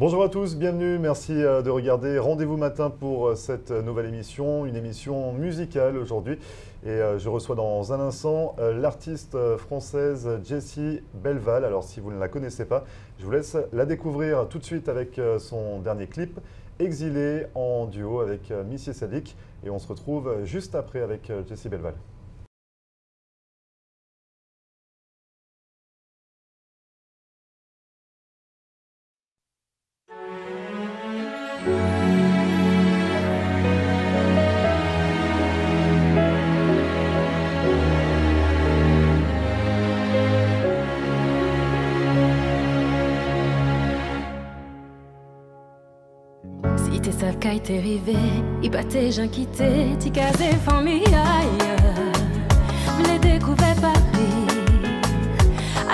Bonjour à tous, bienvenue, merci de regarder Rendez-vous matin pour cette nouvelle émission, une émission musicale aujourd'hui. Et je reçois dans un instant l'artiste française Jessie Belval. Alors si vous ne la connaissez pas, je vous laisse la découvrir tout de suite avec son dernier clip, Exilé, en duo avec Missy Sadiq. Et on se retrouve juste après avec Jessie Belval. Si t'es savent qu'à t'es rivé, il battait j'en quitté, t'y casé famille ailleurs. M'l'ai découvert Paris.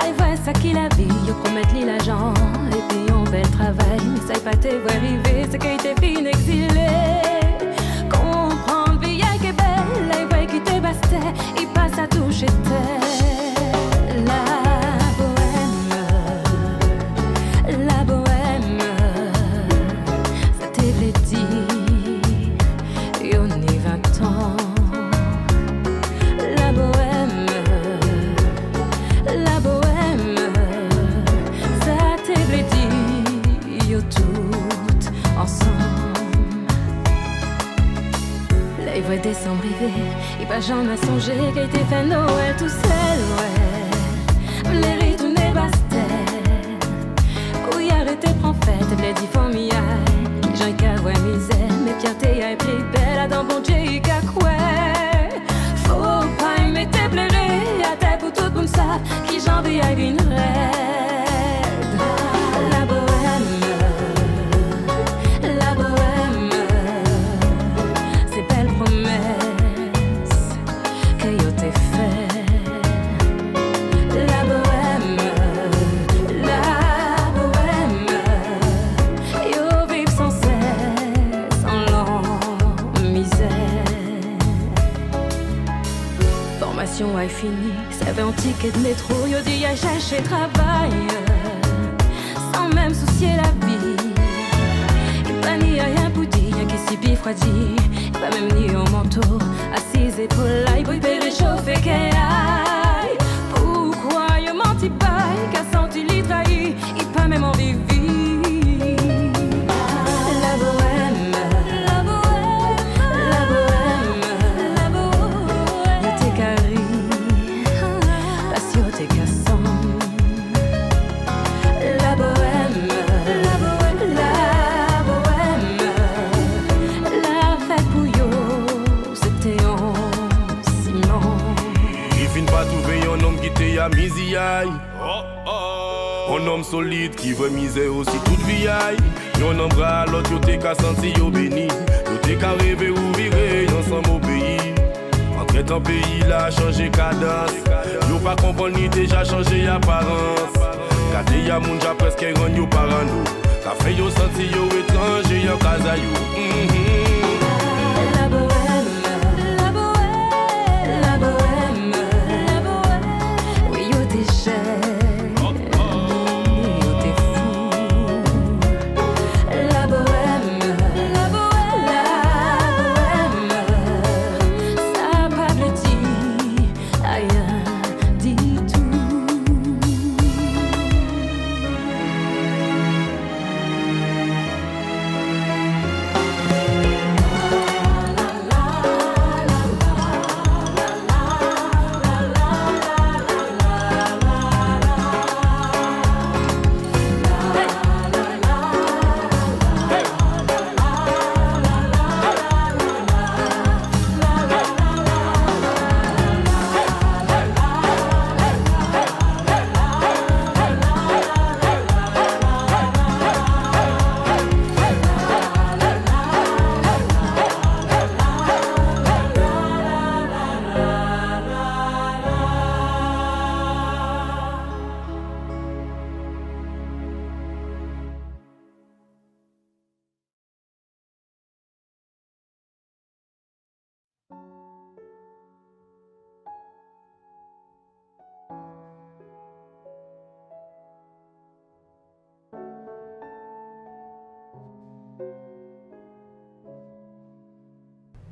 Aïe, voilà ça qui la vie, yo promettre li l'argent, et puis on bel travail. Mais ça y pas t'es voir arriver, c'est qu'il t'est fin exilé. Comprendre, vie qui est belle, aïe, voilà qui t'est basté, il passe à toucher terre. La bohème, ça t'est dit, y'en est 20 ans. La bohème, ça t'est dit, y'en tout ensemble. Là, il voit décembre arriver, il va jamais songer qu'il était fait Noël tout seul, ouais. Les ritournés bastet. Arrêtez, prends fête, blé dit familial. Les gens qui voient misère, mais fierté est plus belle. Dans bon Dieu, il a quoi? Faut pas aimer tes plairer, à terre pour tout le monde ça, qui j'en vis à une raide. La bohème, c'est belle promesse que yo t'ai fait. A fini, ça avait un ticket de métro, yo dit y'a cherché travail, sans même soucier la vie. Il pas ni rien pour dire, y'a qui s'y bifroidi, il pas même ni un manteau, assise épaules là, il peut réchauffer qu'elle aille. Pourquoi y'a menti bail, qu'a senti l'y trahi, il pas même envie de vivre. Misi aïe, un homme solide qui veut miser aussi toute vie aïe. Yon homme bras l'autre, yo t'es qu'à sentir yo béni. Yo t'es qu'à rêver ou virer ensemble au pays. Entre temps pays là changé cadence. Yo pas comprendre ni déjà changé apparence. Kade ya moun ja presque rend yo parano. Ka fait yo sentir yo étranger en casa yo.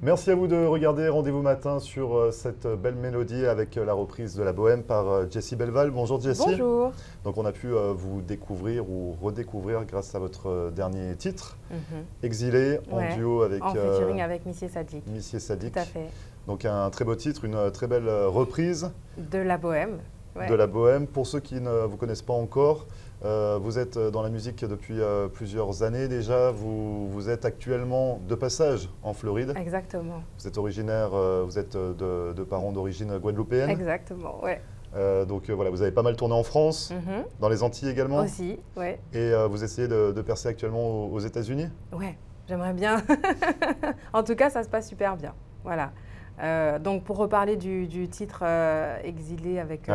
Merci à vous de regarder Rendez-vous matin sur cette belle mélodie avec la reprise de la Bohème par Jessie Belval. Bonjour Jessie. Bonjour. Donc on a pu vous découvrir ou redécouvrir grâce à votre dernier titre, Exilé, en duo avec… En featuring avec Missié Sadiq. Missié Sadiq. Tout à fait. Donc un très beau titre, une très belle reprise. De la Bohème. De la Bohème. Pour ceux qui ne vous connaissent pas encore, vous êtes dans la musique depuis plusieurs années déjà. Vous êtes actuellement de passage en Floride. Exactement. Vous êtes originaire, vous êtes de parents d'origine guadeloupéenne. Exactement, ouais. Donc voilà, vous avez pas mal tourné en France, dans les Antilles également. Aussi, ouais. Et vous essayez de percer actuellement aux États-Unis. Ouais, j'aimerais bien. En tout cas, ça se passe super bien. Voilà. Donc pour reparler du titre Exilé avec…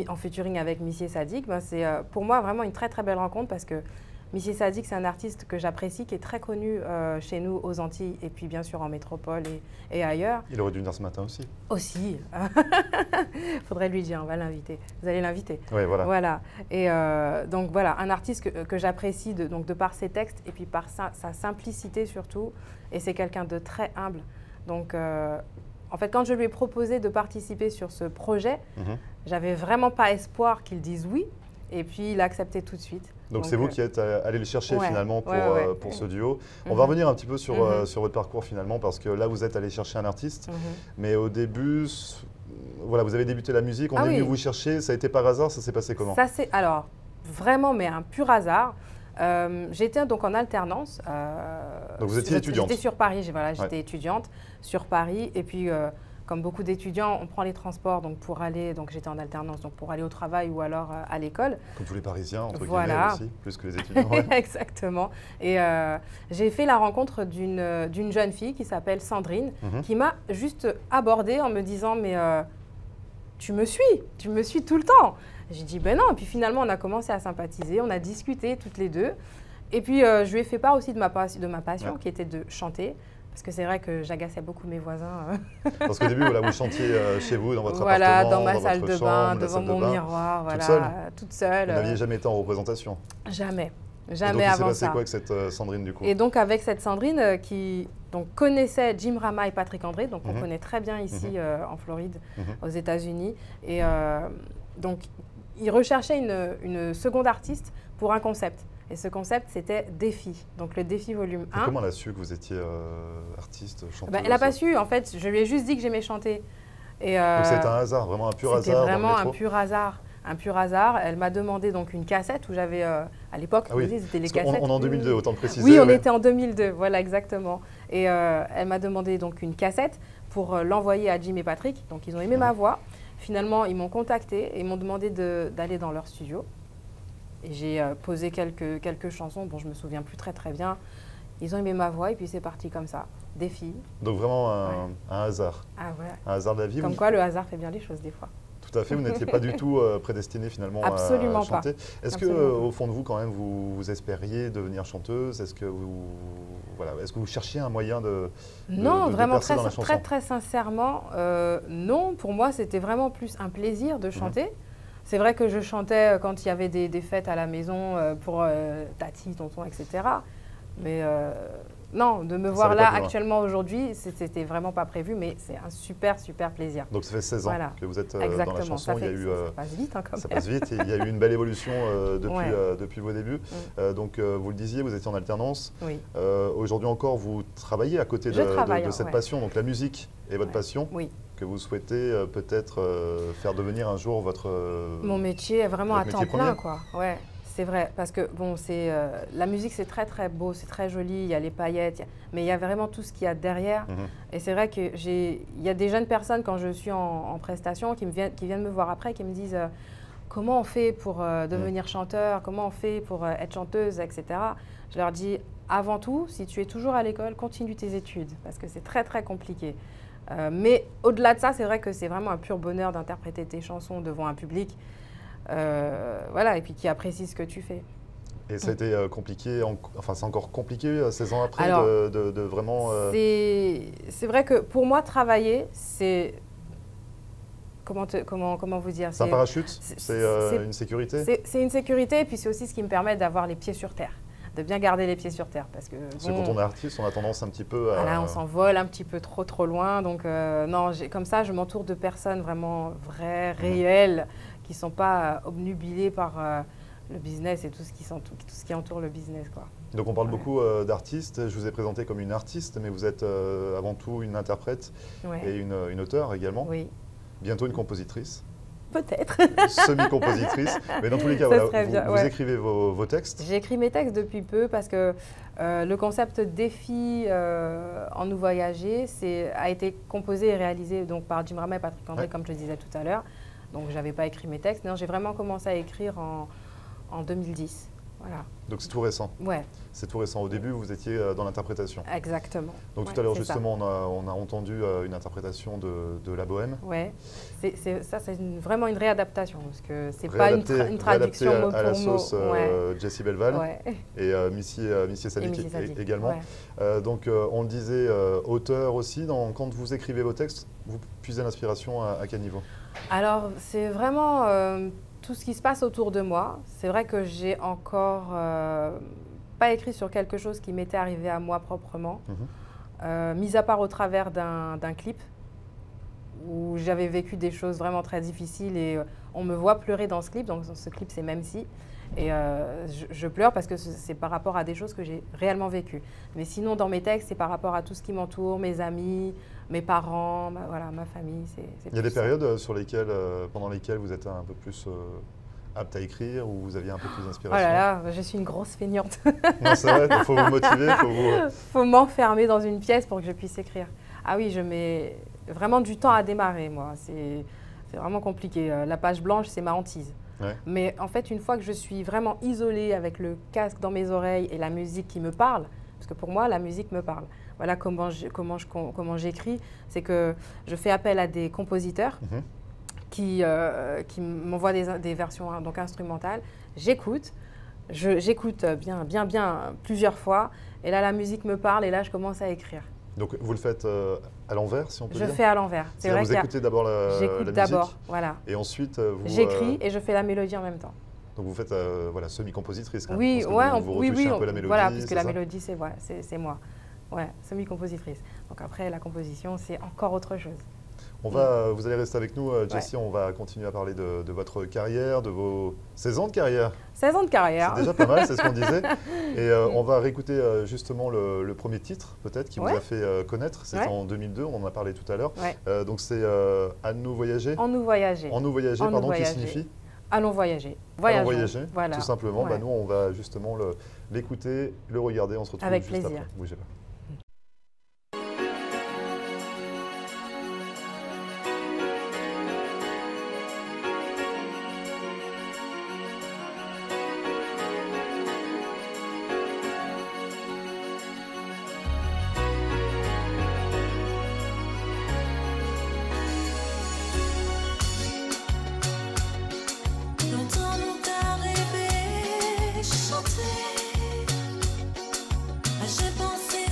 en featuring avec Missié Sadiq, ben c'est pour moi vraiment une très très belle rencontre parce que Missié Sadiq, c'est un artiste que j'apprécie, qui est très connu chez nous aux Antilles et puis bien sûr en métropole et ailleurs. Il aurait dû venir ce matin aussi. Aussi. Faudrait lui dire, on va l'inviter. Vous allez l'inviter. Oui, voilà. Voilà. Et donc voilà, un artiste que j'apprécie de par ses textes et puis par sa simplicité surtout. Et c'est quelqu'un de très humble. Donc en fait, quand je lui ai proposé de participer sur ce projet, j'avais vraiment pas espoir qu'il dise oui. Et puis, il a accepté tout de suite. Donc c'est vous qui êtes allé le chercher finalement pour ce duo. On va revenir un petit peu sur votre parcours finalement, parce que là, vous êtes allé chercher un artiste. Mais au début, voilà, vous avez débuté la musique, on est venu vous chercher. Ça a été par hasard, ça s'est passé comment? Alors, vraiment, mais un pur hasard. J'étais donc en alternance. Donc vous étiez étudiante? J'étais sur Paris, j'étais étudiante sur Paris. Et puis, comme beaucoup d'étudiants, on prend les transports donc pour aller, donc j'étais en alternance, donc pour aller au travail ou alors à l'école. Comme tous les Parisiens, entre guillemets aussi, plus que les étudiants. Exactement. Et j'ai fait la rencontre d'une jeune fille qui s'appelle Sandrine, qui m'a juste abordée en me disant « mais tu me suis tout le temps ». J'ai dit ben non, et puis finalement on a commencé à sympathiser, on a discuté toutes les deux. Et puis je lui ai fait part aussi de ma passion qui était de chanter. Parce que c'est vrai que j'agaçais beaucoup mes voisins. Parce qu'au début, voilà, vous chantiez chez vous, dans votre appartement, appartement, dans ma salle de bain, devant mon miroir, toute seule. Vous n'aviez jamais été en représentation? Jamais, jamais avant ça. Et donc il s'est passé quoi avec cette Sandrine du coup? Et donc avec cette Sandrine qui connaissait Jim Rama et Patrick André, donc on connaît très bien ici en Floride, aux États-Unis. Et donc il recherchait une seconde artiste pour un concept. Et ce concept, c'était Défi, donc le Défi volume 1. Et comment elle a su que vous étiez artiste, chanteuse? Elle n'a pas su, en fait, je lui ai juste dit que j'aimais chanter. Et donc c'était un hasard, vraiment un pur hasard? C'était vraiment un pur hasard. Elle m'a demandé donc une cassette où j'avais, à l'époque, c'était les cassettes. On est en 2002, autant le préciser. Oui, on était en 2002, voilà exactement. Et elle m'a demandé donc une cassette pour l'envoyer à Jim et Patrick. Donc ils ont aimé ma voix. Finalement, ils m'ont contacté et m'ont demandé d'aller dans leur studio. Et j'ai posé quelques chansons, bon je me souviens plus très bien. Ils ont aimé ma voix et puis c'est parti comme ça, Défi. Donc vraiment un hasard. Ah ouais. Un hasard de la vie. Comme quoi le hasard fait bien les choses des fois. Tout à fait, vous n'étiez pas du tout prédestiné finalement à chanter. Est-ce qu'au fond de vous quand même vous espériez devenir chanteuse? Est-ce que vous cherchiez un moyen de vraiment percer dans la chanson? très sincèrement, non. Pour moi c'était vraiment plus un plaisir de chanter. C'est vrai que je chantais quand il y avait des fêtes à la maison pour tati, tonton, etc. Mais non, de me voir là actuellement aujourd'hui, c'était vraiment pas prévu, mais c'est un super plaisir. Donc ça fait 16 ans que vous êtes dans la chanson. Ça passe vite quand même. Ça passe vite et il y a eu une belle évolution depuis vos débuts. Donc vous le disiez, vous étiez en alternance. Oui. Aujourd'hui encore, vous travaillez à côté de cette passion, donc la musique est votre passion. Oui. Que vous souhaitez peut-être faire devenir un jour mon métier est vraiment à temps plein, quoi. Ouais, c'est vrai, parce que bon, la musique c'est très beau, c'est très joli, il y a les paillettes, mais il y a vraiment tout ce qu'il y a derrière. Et c'est vrai que il y a des jeunes personnes quand je suis en prestation qui viennent me voir après, qui me disent comment on fait pour devenir chanteur, comment on fait pour être chanteuse, etc. Je leur dis avant tout, si tu es toujours à l'école, continue tes études, parce que c'est très compliqué. Mais au-delà de ça, c'est vrai que c'est vraiment un pur bonheur d'interpréter tes chansons devant un public, voilà, et puis qui apprécie ce que tu fais. Et ça a été compliqué, enfin c'est encore compliqué 16 ans après. Alors, de vraiment… C'est vrai que pour moi, travailler, c'est… Comment vous dire? C'est un parachute? C'est une sécurité? C'est une sécurité, et puis c'est aussi ce qui me permet d'avoir les pieds sur terre. de bien garder les pieds sur terre. Parce que quand on est artiste, on a tendance un petit peu à… Voilà, on s'envole un petit peu trop loin. Donc non, comme ça, je m'entoure de personnes vraiment vraies, réelles, qui ne sont pas obnubilées par le business et tout ce qui entoure le business, quoi. Donc on parle beaucoup d'artistes. Je vous ai présenté comme une artiste, mais vous êtes avant tout une interprète et une auteure également. Oui. Bientôt une compositrice. Peut-être. Semi-compositrice. Mais dans tous les cas, voilà, vous écrivez vos textes. J'écris mes textes depuis peu parce que le concept défi en nous voyager a été composé et réalisé donc, par Jim Rama et Patrick André, comme je le disais tout à l'heure. Donc je n'avais pas écrit mes textes. Non, j'ai vraiment commencé à écrire en 2010. Voilà. Donc c'est tout récent. Ouais. C'est tout récent. Au début, vous étiez dans l'interprétation. Exactement. Donc tout à l'heure, justement, on a entendu une interprétation de La Bohème. Ouais. C'est vraiment une réadaptation, parce que c'est pas une traduction mot pour mot. À la sauce Jessie Belval et Missy Sadiq également. Ouais. Donc on le disait, auteur aussi. Quand vous écrivez vos textes, vous puisez l'inspiration à quel niveau? Alors c'est vraiment tout ce qui se passe autour de moi. C'est vrai que j'ai encore pas écrit sur quelque chose qui m'était arrivé à moi proprement, mis à part au travers d'un clip où j'avais vécu des choses vraiment très difficiles et on me voit pleurer dans ce clip. Donc ce clip, c'est Même si. Et je pleure parce que c'est par rapport à des choses que j'ai réellement vécues. Mais sinon, dans mes textes, c'est par rapport à tout ce qui m'entoure, mes amis, mes parents, voilà, ma famille. Il y a des périodes pendant lesquelles vous êtes un peu plus apte à écrire, où vous aviez un peu plus d'inspiration? Oh là là, je suis une grosse feignante. Non, c'est vrai, il faut vous motiver. Faut m'enfermer dans une pièce pour que je puisse écrire. Ah oui, je mets vraiment du temps à démarrer, moi. C'est vraiment compliqué. La page blanche, c'est ma hantise. Ouais. Mais en fait, une fois que je suis vraiment isolée avec le casque dans mes oreilles et la musique qui me parle, parce que pour moi, la musique me parle. Voilà comment j'écris, c'est que je fais appel à des compositeurs qui m'envoient des versions donc instrumentales. J'écoute bien plusieurs fois, et là, la musique me parle, et là, je commence à écrire. Donc, vous le faites à l'envers, si on peut dire? Je fais à l'envers. C'est vrai vous écoutez d'abord la musique, voilà. Et ensuite, vous… J'écris et je fais la mélodie en même temps. Donc, vous faites voilà, semi-compositrice quand même. Oui, vous retouchez un peu la mélodie. Voilà, puisque la mélodie, c'est moi. Ouais, semi-compositrice. Donc après, la composition, c'est encore autre chose. Vous allez rester avec nous, Jessie. On va continuer à parler de votre carrière, de vos 16 ans de carrière. 16 ans de carrière. C'est déjà pas mal, c'est ce qu'on disait. Et on va réécouter justement le premier titre, peut-être, qui vous a fait connaître. C'était en 2002, on en a parlé tout à l'heure. Donc c'est À nous voyager. En nous voyager. En nous voyager, pardon, qui signifie? Allons voyager. Allons voyager, voilà. Tout simplement. Nous, on va justement l'écouter, le regarder. On se retrouve avec juste plaisir. après. Bougez pas. J'ai pensé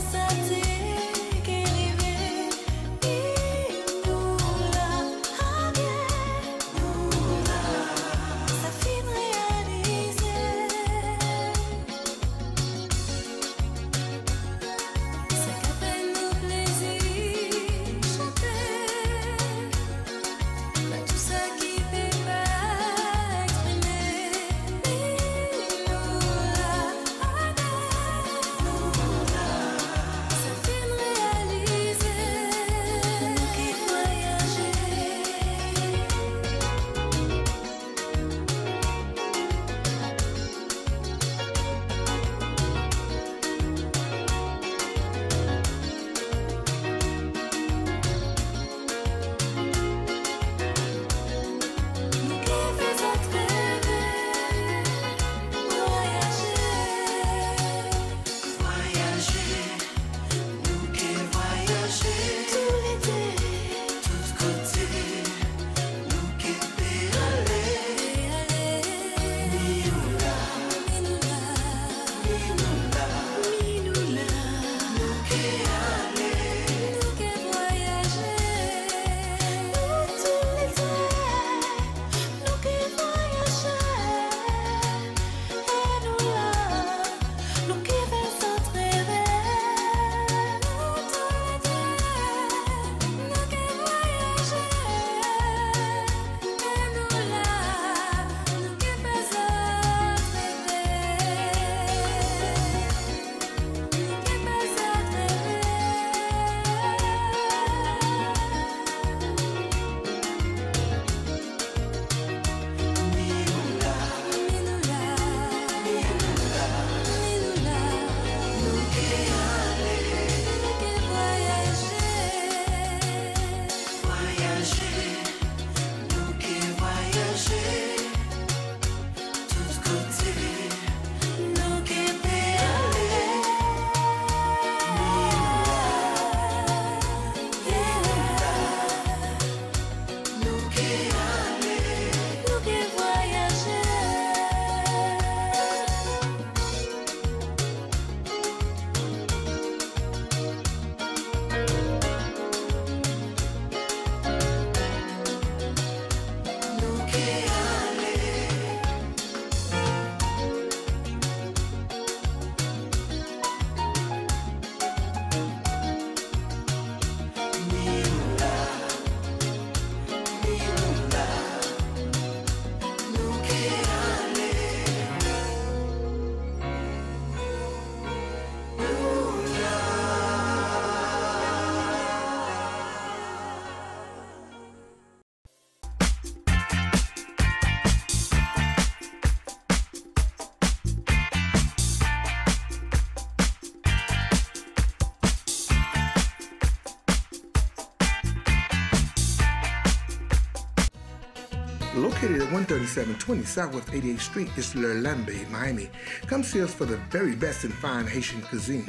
Located at 13720 Southwest 88th Street is Le Lambe, Miami. Come see us for the very best in fine Haitian cuisine.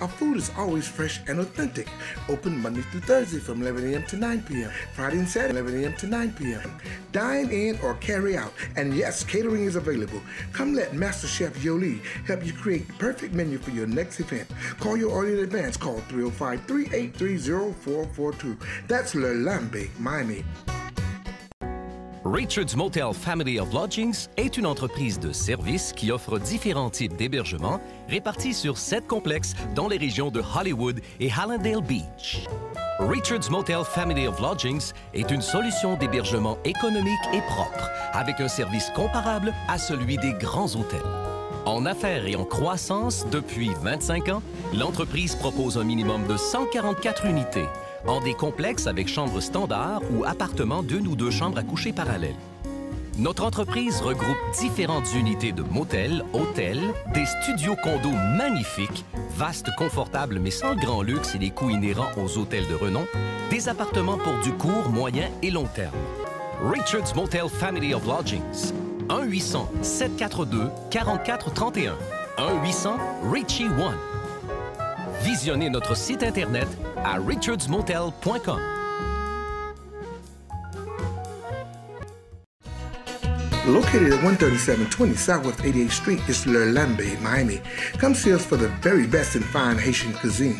Our food is always fresh and authentic. Open Monday through Thursday from 11 a.m. to 9 p.m. Friday and Saturday, 11 a.m. to 9 p.m. Dine in or carry out. And yes, catering is available. Come let Master Chef Yoli help you create the perfect menu for your next event. Call your order in advance. Call 305-383-0442. That's Le Lambe, Miami. Richard's Motel Family of Lodgings est une entreprise de services qui offre différents types d'hébergements répartis sur 7 complexes dans les régions de Hollywood et Hallandale Beach. Richard's Motel Family of Lodgings est une solution d'hébergement économique et propre, avec un service comparable à celui des grands hôtels. En affaires et en croissance depuis 25 ans, l'entreprise propose un minimum de 144 unités, en des complexes avec chambres standards ou appartements d'1 ou 2 chambres à coucher parallèles. Notre entreprise regroupe différentes unités de motels, hôtels, des studios condos magnifiques, vastes, confortables mais sans le grand luxe et les coûts inhérents aux hôtels de renom, des appartements pour du court, moyen et long terme. Richard's Motel Family of Lodgings. 1-800-742-4431. 1-800-RICHIE-1. Visionnez notre site Internet à richardsmotel.com. Located at 13720 Southwest 88th Street is Le Lambe, Miami. Come see us for the very best in fine Haitian cuisine.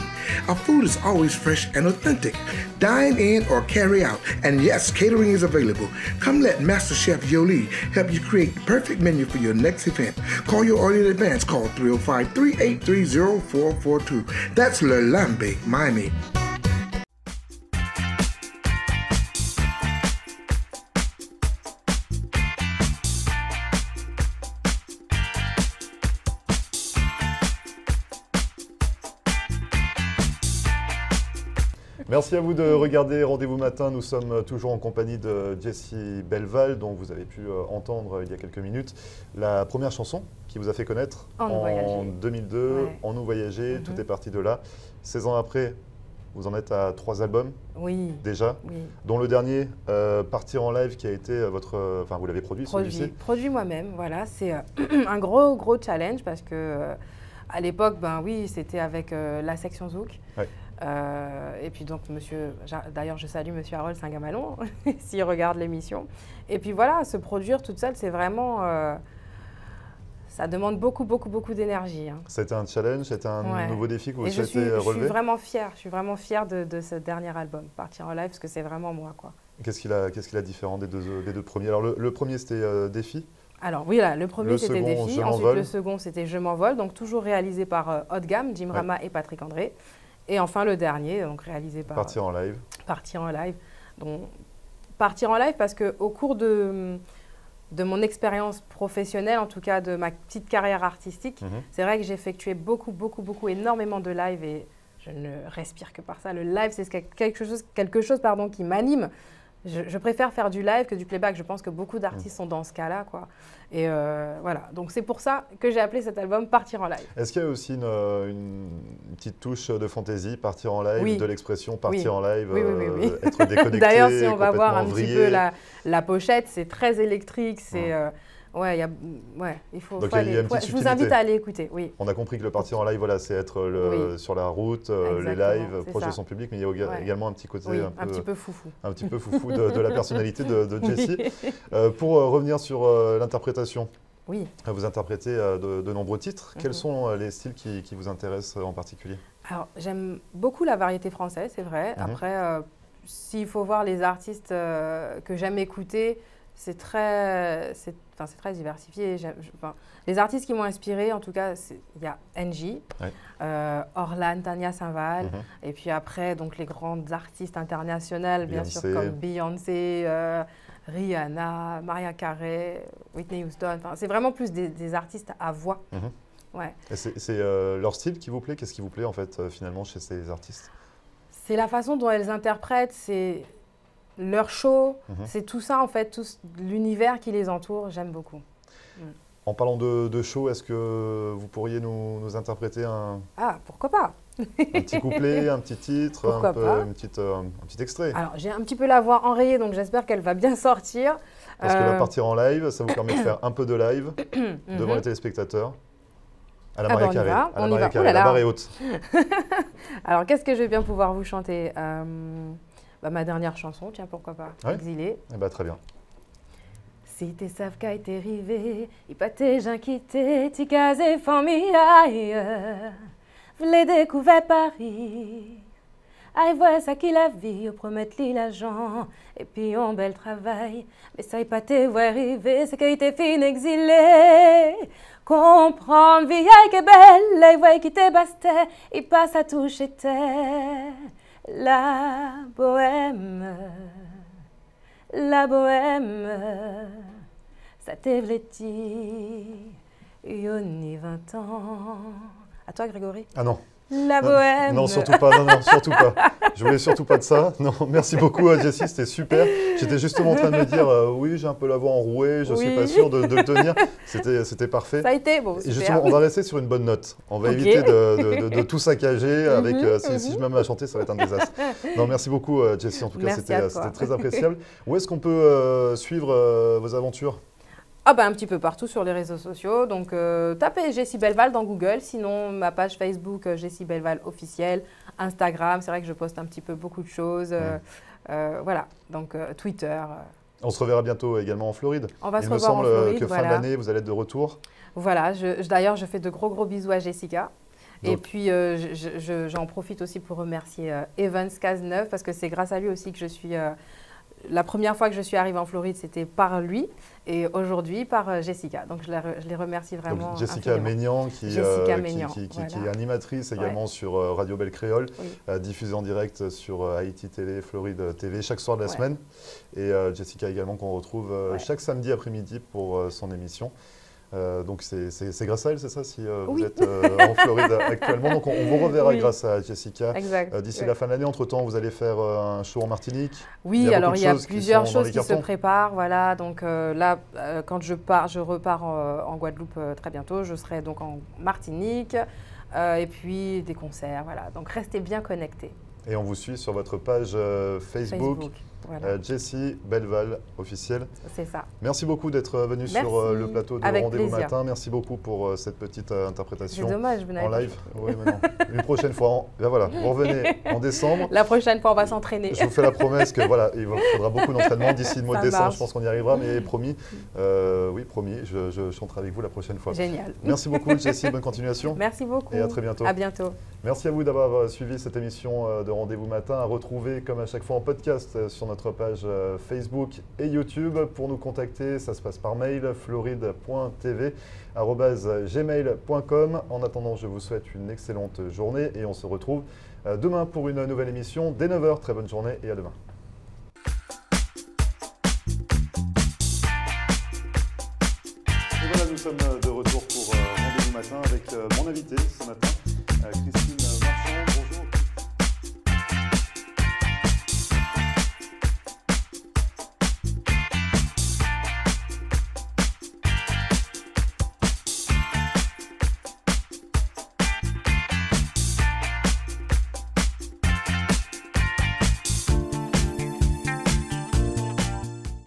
Our food is always fresh and authentic. Dine in or carry out. And yes, catering is available. Come let Master Chef Yoli help you create the perfect menu for your next event. Call your order in advance. Call 305-383-0442. That's Le Lambe, Miami. Merci à vous de regarder Rendez-vous Matin. Nous sommes toujours en compagnie de Jessie Belval, dont vous avez pu entendre il y a quelques minutes la première chanson qui vous a fait connaître en 2002, ouais. En nous voyager, tout est parti de là. 16 ans après, vous en êtes à 3 albums déjà, dont le dernier, Partir en live, qui a été votre... Enfin, vous l'avez produit celui-ci. Produit moi-même, voilà. C'est un gros challenge parce que à l'époque, ben oui, c'était avec la section Zouk. Ouais. Et puis donc, d'ailleurs je salue monsieur Harold Saint-Gamalon, s'il regarde l'émission. Et puis voilà, se produire toute seule, c'est vraiment... ça demande beaucoup d'énergie. Hein. C'était un challenge, c'était un nouveau défi que vous souhaitez relever. Je suis vraiment fière de ce dernier album, Partir en live, parce que c'est vraiment moi, quoi. Qu'est-ce qu'il a différent des deux premiers? Alors le premier, c'était Défi. Alors oui, là, le premier c'était Défi, ensuite le second c'était Je m'envole, donc toujours réalisé par Haut de Gamme, Jim Rama et Patrick André. Et enfin le dernier, donc réalisé par... Partir en live. Partir en live. Donc, Partir en live parce qu'au cours de mon expérience professionnelle, en tout cas de ma petite carrière artistique, c'est vrai que j'ai effectué énormément de live et je ne respire que par ça. Le live, c'est quelque chose qui m'anime. Je préfère faire du live que du playback. Je pense que beaucoup d'artistes sont dans ce cas-là, quoi. Et voilà. Donc c'est pour ça que j'ai appelé cet album Partir en live. Est-ce qu'il y a aussi une petite touche de fantaisie, partir en live, de l'expression partir en live, être déconnecté? D'ailleurs, si on va voir un petit peu la pochette, c'est très électrique, c'est... il faut aller. Je vous invite à aller écouter. Oui. On a compris que le partir en live, voilà, c'est être sur la route, les lives, proche de son public, mais il y a également un petit côté un petit peu foufou. Un petit peu foufou de la personnalité de Jessie. Pour revenir sur l'interprétation, vous interprétez de nombreux titres. Quels sont les styles qui vous intéressent en particulier? Alors, j'aime beaucoup la variété française, c'est vrai. Après, s'il faut voir les artistes que j'aime écouter, c'est très diversifié. Les artistes qui m'ont inspiré, en tout cas, il y a NJ, Orlan, Tania Saint-Val, et puis après, donc, les grandes artistes internationales, bien sûr, comme Beyoncé, Rihanna, Mariah Carey, Whitney Houston. C'est vraiment plus des artistes à voix. C'est leur style qui vous plaît? Qu'est-ce qui vous plaît, en fait, finalement, chez ces artistes? C'est la façon dont elles interprètent, c'est... leur show, c'est tout ça en fait, tout l'univers qui les entoure, j'aime beaucoup. En parlant de show, est-ce que vous pourriez nous interpréter un... Ah, pourquoi pas? Un petit couplet, un petit titre, un petit extrait? Alors, j'ai un petit peu la voix enrayée, donc j'espère qu'elle va bien sortir. Parce qu'elle va partir en live, ça vous permet de faire un peu de live devant les téléspectateurs. À la Maria Carré. La barre est haute. Alors, qu'est-ce que je vais bien pouvoir vous chanter ma dernière chanson, tiens, pourquoi pas, Exilé. Eh ben, très bien. Si t'es savent qu'a été rivé, il pas tes gens quittés, t'y casé famille ailleurs. V'lez découvert Paris. Aïe, voilà ça qui la vie, on promet li l'argent, et puis on bel travail. Mais ça y pas te voir arriver, c'est qu'il était fin exilé. Comprendre, vie aïe que belle, les voix qui te bastait, il passe à toucher terre. La bohème, ça t'est vléti, yoni 20 ans. À toi, Grégory. Ah non. La bohème. Non, surtout pas. Non, surtout pas. Je voulais surtout pas de ça. Non, merci beaucoup, Jessie, c'était super. J'étais justement en train de me dire, oui, j'ai un peu la voix enrouée, je suis pas sûr de le tenir. C'était parfait. Ça a été bon. Et justement, on va rester sur une bonne note. On va éviter de tout saccager. Avec, si je me mets à chanter, ça va être un désastre. Non, merci beaucoup, Jessie. En tout cas, c'était très appréciable. Où est-ce qu'on peut suivre vos aventures ? Ah un petit peu partout sur les réseaux sociaux. Donc, tapez Jessie Belval dans Google. Sinon, ma page Facebook, Jessie Belval officielle. Instagram, c'est vrai que je poste un petit peu beaucoup de choses. Voilà, donc Twitter. On se reverra bientôt également en Floride. On va se revoir en Floride. Il me semble que fin de l'année, vous allez être de retour. Voilà, d'ailleurs, je fais de gros bisous à Jessica. Donc. Et puis, j'en profite aussi pour remercier Evans Cazeneuve parce que c'est grâce à lui aussi que je suis... La première fois que je suis arrivée en Floride, c'était par lui et aujourd'hui par Jessica. Donc, je les remercie vraiment. Donc, Jessica Maignan, qui est animatrice également sur Radio Belle Créole, diffusée en direct sur Haïti Télé, Floride TV, chaque soir de la semaine. Et Jessica également qu'on retrouve chaque samedi après-midi pour son émission. Donc c'est grâce à elle, c'est ça, si vous êtes en Floride actuellement. Donc on vous reverra grâce à Jessica d'ici la fin de l'année. Entre-temps, vous allez faire un show en Martinique. Oui, alors il y a plusieurs choses qui se préparent. Voilà, donc là, quand je repars en Guadeloupe très bientôt. Je serai donc en Martinique et puis des concerts. Voilà, donc restez bien connectés. Et on vous suit sur votre page Facebook. Voilà. Jessie Belval, officielle. C'est ça. Merci beaucoup d'être venue sur le plateau de Rendez-vous Matin. Merci beaucoup pour cette petite interprétation. C'est dommage, vous n'avez en live. Oui, mais non. Une prochaine fois, ben voilà, vous revenez en décembre. La prochaine fois, on va s'entraîner. Je vous fais la promesse que voilà, il faudra beaucoup d'entraînement d'ici le mois de décembre. Je pense qu'on y arrivera, mais promis. Oui, promis, je chanterai avec vous la prochaine fois. Génial. Merci beaucoup, Jessie. Bonne continuation. Merci beaucoup. Et à très bientôt. À bientôt. Merci à vous d'avoir suivi cette émission de Rendez-vous Matin, à retrouver comme à chaque fois en podcast sur notre page Facebook et YouTube. Pour nous contacter, ça se passe par mail, floride.tv@gmail.com. En attendant, je vous souhaite une excellente journée et on se retrouve demain pour une nouvelle émission dès 9h. Très bonne journée et à demain. Et voilà, nous sommes de retour pour Rendez-vous Matin avec mon invité ce matin, Christine